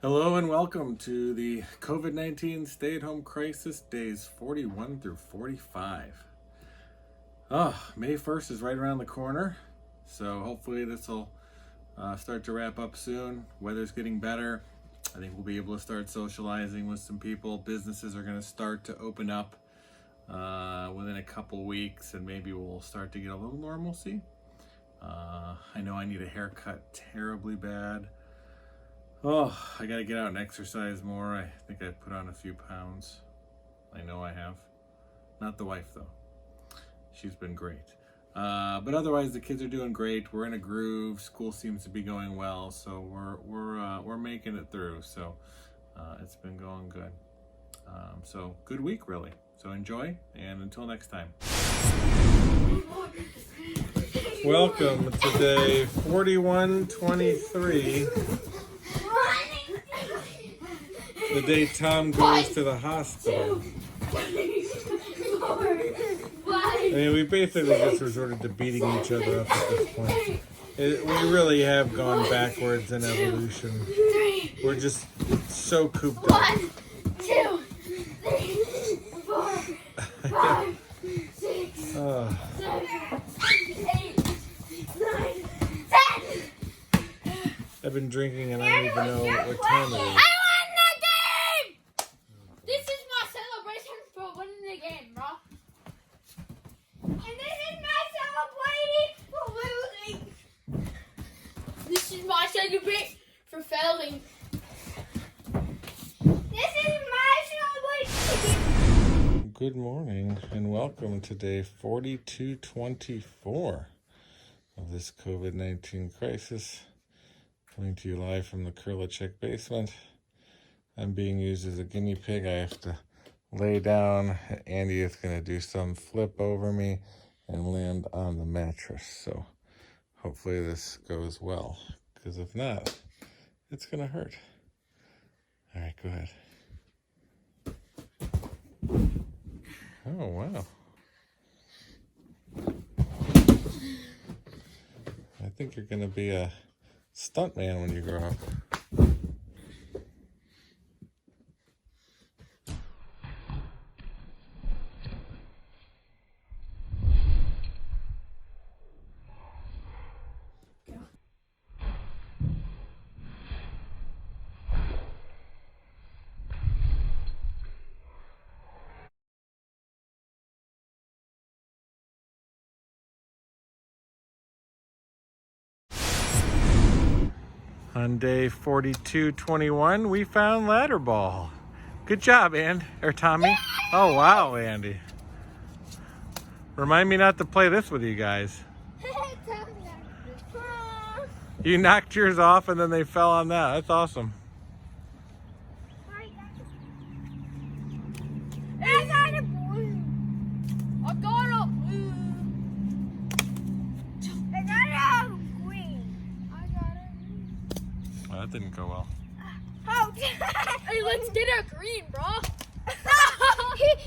Hello and welcome to the COVID-19 stay-at-home crisis days 41 through 45. May 1st is right around the corner, so hopefully this will start to wrap up soon. Weather's getting better. I think we'll be able to start socializing with some people. Businesses are going to start to open up within a couple weeks, and maybe we'll start to get a little normalcy. I know I need a haircut terribly bad. I gotta get out and exercise more. I think I put on a few pounds. I know I have. Not the wife though. She's been great. But otherwise the kids are doing great. We're in a groove. School seems to be going well, so we're making it through. So it's been going good. So good week really. So enjoy, and until next time. Welcome to day 4123. The day Tom goes to the hospital. I mean, we basically just resorted to beating each other up at this point. We really have gone backwards in evolution. We're just so cooped up. 1, 2, 3, 4, 5, 6, 7, 8, 9, 10. I've been drinking and I don't even know what time it is. My celebration for failing. This is my celebration. Good morning and welcome to day 4224 of this COVID-19 crisis. Coming to you live from the Kurly basement. I'm being used as a guinea pig. I have to lay down. Andy is going to do some flip over me and land on the mattress. So hopefully this goes well. Because if not, it's going to hurt. All right, go ahead. Oh, wow. I think you're going to be a stuntman when you grow up. On day 4221, we found ladder ball. Good job, Tommy. Oh, wow, Andy. Remind me not to play this with you guys. You knocked yours off and then they fell on that. That's awesome. I got a blue. I got a blue. I got a green. I got a green. Well, that didn't go well. Oh, hey, let's get a green, bro.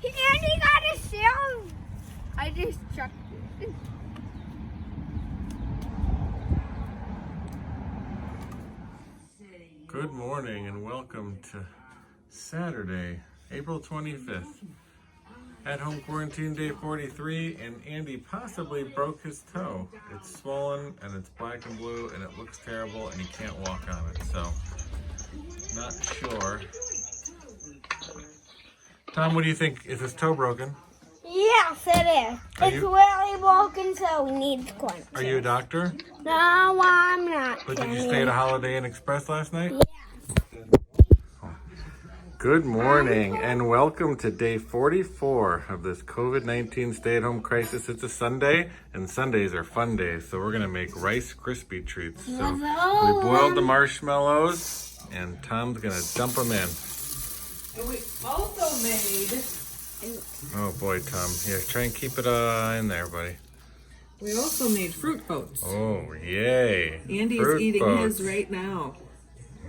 Andy got a silver. I just chucked it. Good morning and welcome to Saturday, April 25th. At home quarantine day 43, and Andy possibly broke his toe. It's swollen and it's black and blue and it looks terrible and he can't walk on it, so not sure. Tom, what do you think? Is his toe broken? Yes, it is. It's really broken, so we need to quarantine. Are you a doctor? No, I'm not. But did you stay at a Holiday Inn Express last night? Yeah. Good morning and welcome to day 44 of this COVID-19 stay-at-home crisis. It's a Sunday and Sundays are fun days, so we're going to make Rice Krispie treats. So we boiled the marshmallows and Tom's going to dump them in. And we also made... Oh boy, Tom. Here, try and keep it in there, buddy. We also made fruit boats. Oh, yay. Andy's Fruit eating boats. his right now.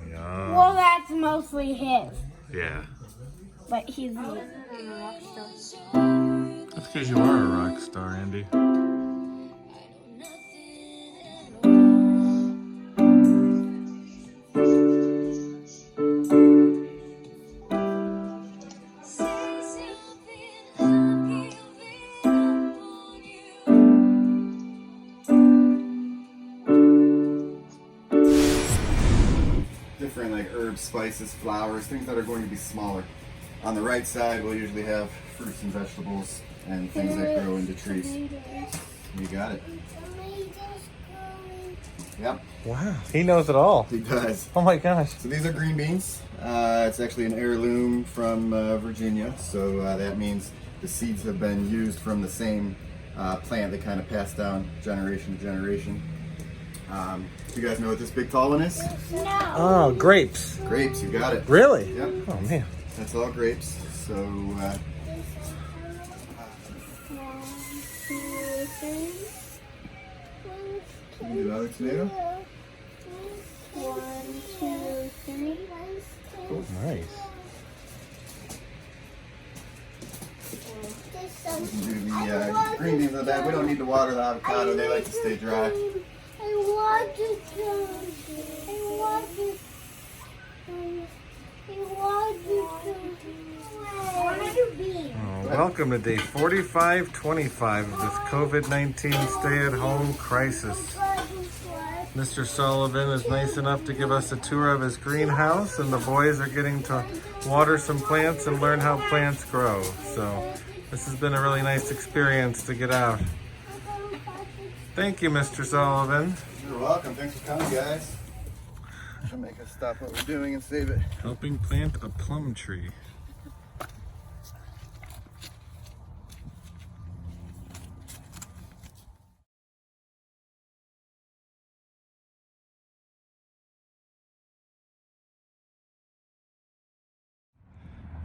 Yum. Well, that's mostly his. Yeah. But he's a rock star. That's because you are a rock star, Andy. different like herbs, spices, flowers, things that are going to be smaller. On the right side, we'll usually have fruits and vegetables and things that grow into trees. You got it. Yep. Wow, he knows it all. He does. Oh my gosh. So these are green beans. It's actually an heirloom from Virginia, so that means the seeds have been used from the same plant that kind of passed down generation to generation. Do you guys know what this big tall one is? No. Oh, grapes. Grapes, you got it. Really? Yep. Oh man. That's all grapes. So, 1, 2, 3. can you do another tomato? 1, 2, 3. Cool. Nice. You can do the green beans on that. We don't need to water the avocado. They like to stay dry. I want to I want to Welcome to day 4525 of this COVID-19 stay-at-home crisis. Mr. Sullivan is nice enough to give us a tour of his greenhouse, and the boys are getting to water some plants and learn how plants grow. So this has been a really nice experience to get out. Thank you, Mr. Sullivan. You're welcome. Thanks for coming, guys. She'll make us stop what we're doing and save it. Helping plant a plum tree.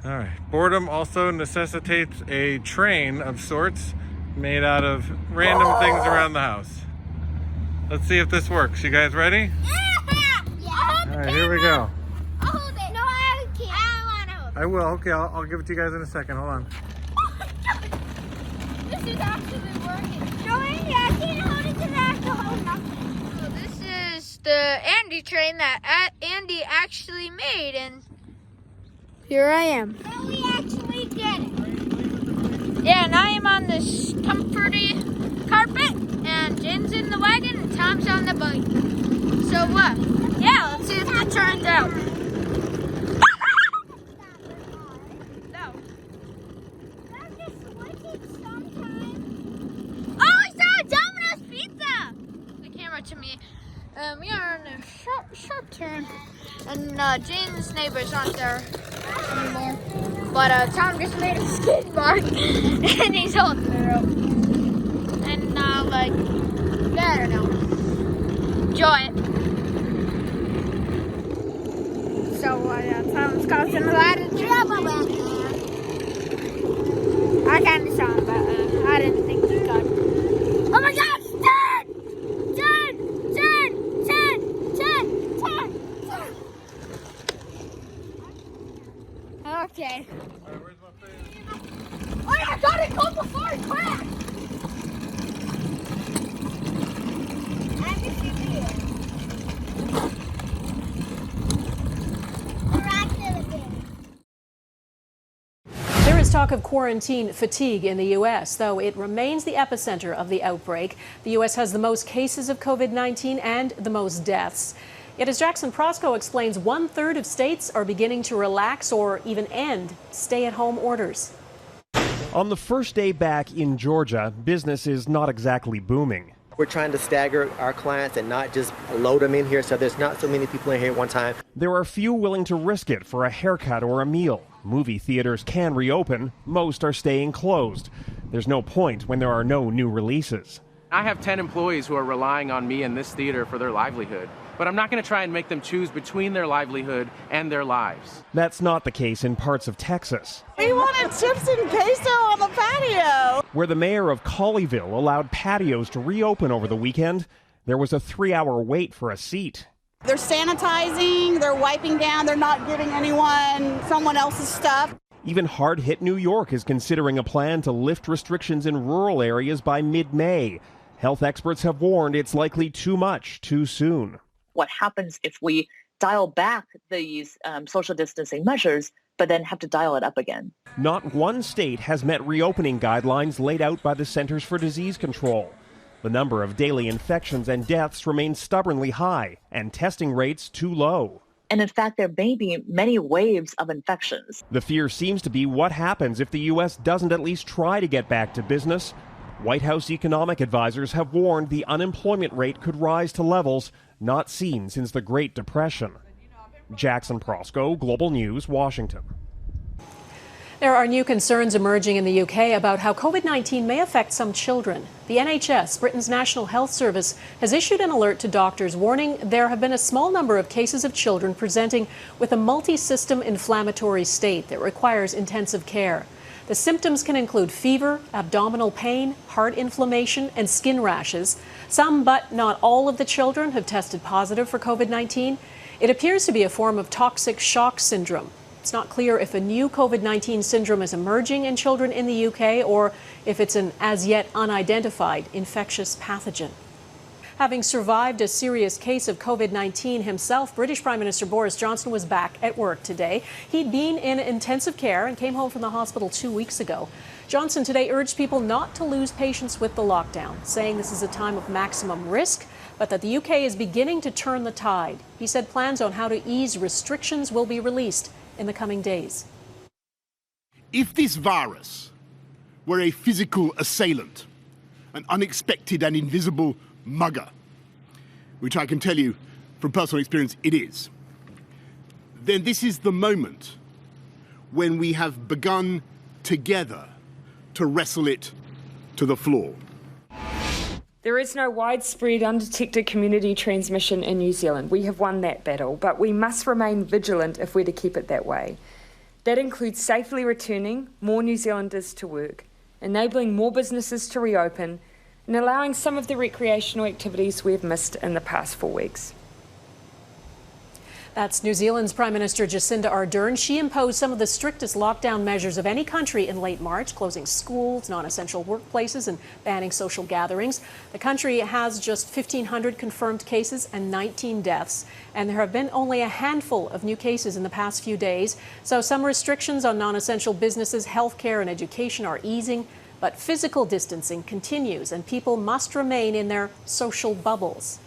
All right, boredom also necessitates a train of sorts made out of random things around the house. Let's see if this works. You guys ready? Yeah. All right, here we go. I'll hold it. No, I can't. I want to hold it. I will. Okay, I'll give it to you guys in a second. Hold on. This is actually working. No, Andy, I can't hold it because I have to hold nothing. So this is the Andy train that Andy actually made, and here I am. So we actually did it. Yeah, and I am on this comforty carpet, and Jen's in the wagon, and Tom's on the bike. So yeah, let's see if it turns out. No. Oh, I saw a Domino's pizza! The camera to me. We are on a sharp turn, and Jane's neighbors aren't there anymore. But Tom just made a skid mark, and he's holding the rope. And like, I don't know. Enjoy it. So Tom's causing a lot of trouble back there. I kind of saw him, but I didn't think he could. Oh my gosh! Okay. Oh, I got it go before it crashed! There is talk of quarantine fatigue in the U.S., though it remains the epicenter of the outbreak. The U.S. has the most cases of COVID-19 and the most deaths. Yet, as Jackson Prosco explains, 1/3 of states are beginning to relax or even end stay-at-home orders. On the first day back in Georgia, business is not exactly booming. We're trying to stagger our clients and not just load them in here so there's not so many people in here at one time. There are few willing to risk it for a haircut or a meal. Movie theaters can reopen. Most are staying closed. There's no point when there are no new releases. I have 10 employees who are relying on me in this theater for their livelihood, but I'm not going to try and make them choose between their livelihood and their lives. That's not the case in parts of Texas, We wanted chips and queso on the patio. where the mayor of Colleyville allowed patios to reopen over the weekend. There was a 3-hour wait for a seat. They're sanitizing, they're wiping down, they're not giving anyone someone else's stuff. Even hard-hit New York is considering a plan to lift restrictions in rural areas by mid-May. Health experts have warned it's likely too much too soon. What happens if we dial back these social distancing measures, but then have to dial it up again? Not one state has met reopening guidelines laid out by the Centers for Disease Control. The number of daily infections and deaths remains stubbornly high, and testing rates too low. And in fact, there may be many waves of infections. The fear seems to be what happens if the U.S. doesn't at least try to get back to business. White House economic advisors have warned the unemployment rate could rise to levels not seen since the Great Depression. Jackson Prosco, Global News, Washington. There are new concerns emerging in the UK about how COVID-19 may affect some children. The NHS, Britain's National Health Service, has issued an alert to doctors warning there have been a small number of cases of children presenting with a multi-system inflammatory state that requires intensive care. The symptoms can include fever, abdominal pain, heart inflammation, and skin rashes. Some, but not all of the children have tested positive for COVID-19. It appears to be a form of toxic shock syndrome. It's not clear if a new COVID-19 syndrome is emerging in children in the UK or if it's an as yet unidentified infectious pathogen. Having survived a serious case of COVID-19 himself, British Prime Minister Boris Johnson was back at work today. He'd been in intensive care and came home from the hospital 2 weeks ago. Johnson today urged people not to lose patience with the lockdown, saying this is a time of maximum risk, but that the UK is beginning to turn the tide. He said plans on how to ease restrictions will be released in the coming days. If this virus were a physical assailant, an unexpected and invisible mugger, which I can tell you from personal experience it is, then this is the moment when we have begun together to wrestle it to the floor. There is no widespread undetected community transmission in New Zealand. We have won that battle, but we must remain vigilant if we're to keep it that way. That includes safely returning more New Zealanders to work, enabling more businesses to reopen, and allowing some of the recreational activities we've missed in the past 4 weeks. That's New Zealand's Prime Minister Jacinda Ardern. She imposed some of the strictest lockdown measures of any country in late March, closing schools, non-essential workplaces, and banning social gatherings. The country has just 1,500 confirmed cases and 19 deaths, and there have been only a handful of new cases in the past few days. So some restrictions on non-essential businesses, healthcare, and education are easing, but physical distancing continues, and people must remain in their social bubbles.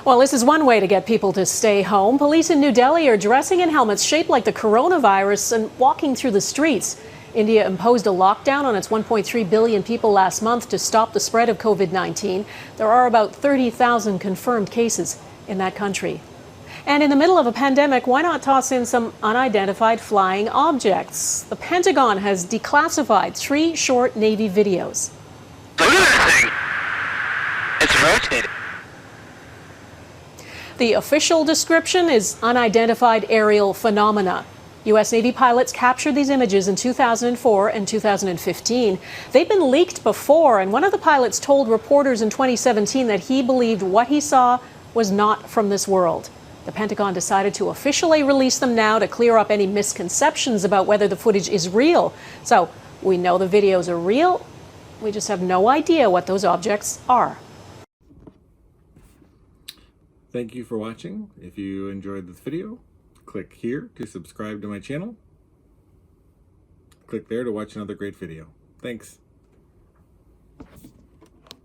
Well, this is one way to get people to stay home. Police in New Delhi are dressing in helmets shaped like the coronavirus and walking through the streets. India imposed a lockdown on its 1.3 billion people last month to stop the spread of COVID-19. There are about 30,000 confirmed cases in that country. And in the middle of a pandemic, why not toss in some unidentified flying objects? The Pentagon has declassified 3 short Navy videos. Look at that thing! It's rotating. The official description is unidentified aerial phenomena. U.S. Navy pilots captured these images in 2004 and 2015. They'd been leaked before, and one of the pilots told reporters in 2017 that he believed what he saw was not from this world. The Pentagon decided to officially release them now to clear up any misconceptions about whether the footage is real. So we know the videos are real. We just have no idea what those objects are. Thank you for watching. If you enjoyed this video, click here to subscribe to my channel. Click there to watch another great video. Thanks.